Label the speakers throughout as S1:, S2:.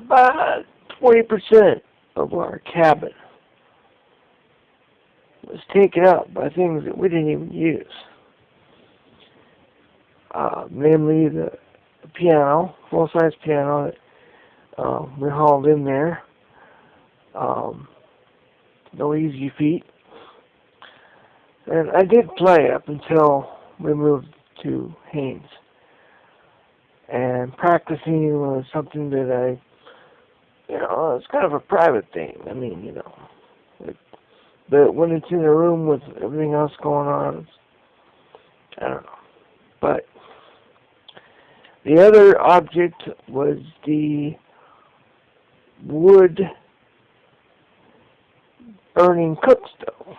S1: about 20% of our cabin was taken up by things that we didn't even use. Namely the piano, full-size piano that we hauled in there. No easy feat. And I did play up until we moved to Haynes. And practicing was something that it's kind of a private thing. I mean, but when it's in a room with everything else going on, I don't know. But the other object was the wood burning cook stove.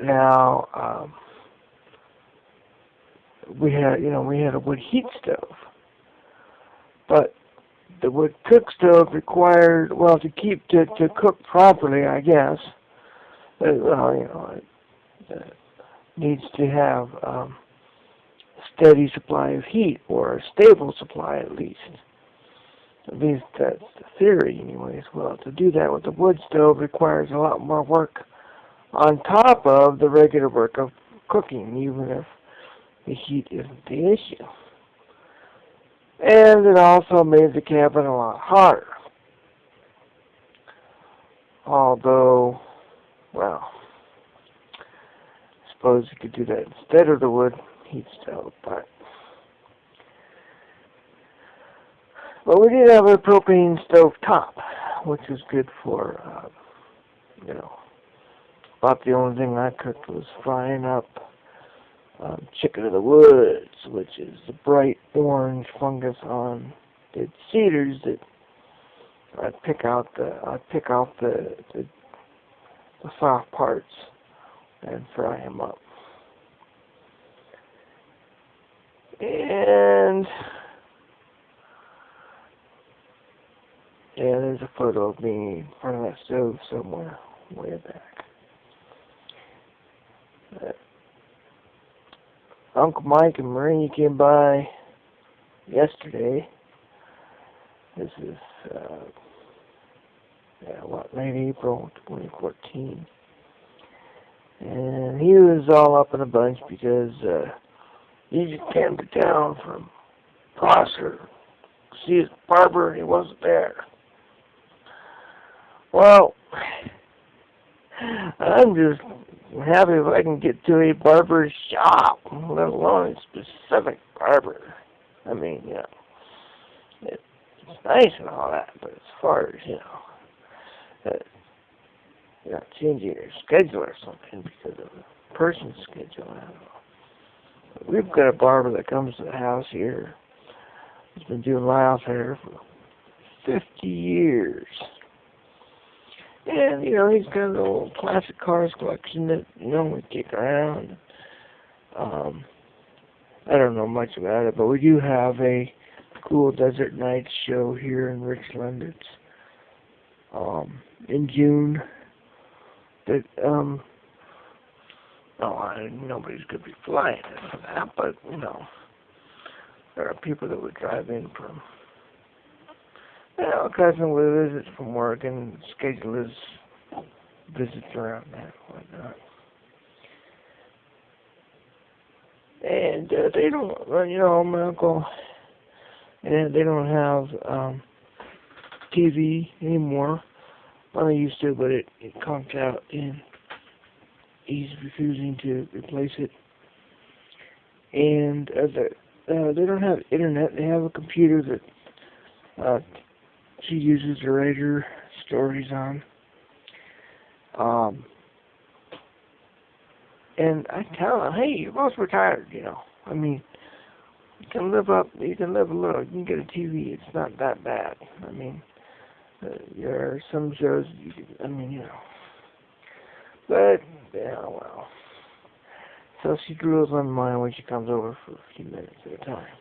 S1: Now, we had a wood heat stove, but the wood cook stove required, to cook properly, I guess. It needs to have a steady supply of heat, or a stable supply at least. At least that's the theory, anyways. Well, to do that with the wood stove requires a lot more work on top of the regular work of cooking, even if the heat isn't the issue. And it also made the cabin a lot hotter. Although, well, I suppose you could do that instead of the wood heat stove, but we did have a propane stove top, which was good for, about the only thing I cooked was frying up chicken of the woods, which is the bright orange fungus on the cedars that I'd pick off the soft parts and fry them up. And there's a photo of me in front of that stove somewhere way back. Uncle Mike and Marie came by yesterday. This is, late April 2014. And he was all up in a bunch because he just came to town from Prosser to see his barber, and he wasn't there. Well, I'm just happy if I can get to a barber's shop, let alone a specific barber. I mean, it's nice and all that, but as far as, changing your schedule or something because of a person's schedule, I don't know. But we've got a barber that comes to the house here. He's been doing my house hair for 50 years. And, he's got an old classic cars collection that, we kick around. I don't know much about it, but we do have a cool Desert Nights show here in Richland. It's in June. That nobody's going to be flying for that, but, there are people that would drive in from cousin with visits from work and schedule his visits around that and whatnot. And they don't, my uncle, and they don't have TV anymore. Well, they used to, but it conked out, and he's refusing to replace it. And they don't have internet. They have a computer that she uses to write her stories on. And I tell them, hey, you're both retired, I mean, you can live a little. You can get a TV. It's not that bad. I mean, there are some shows, But, well. So she drools on mine when she comes over for a few minutes at a time.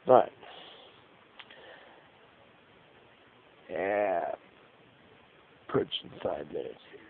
S1: But, yeah, approaching 5 minutes here.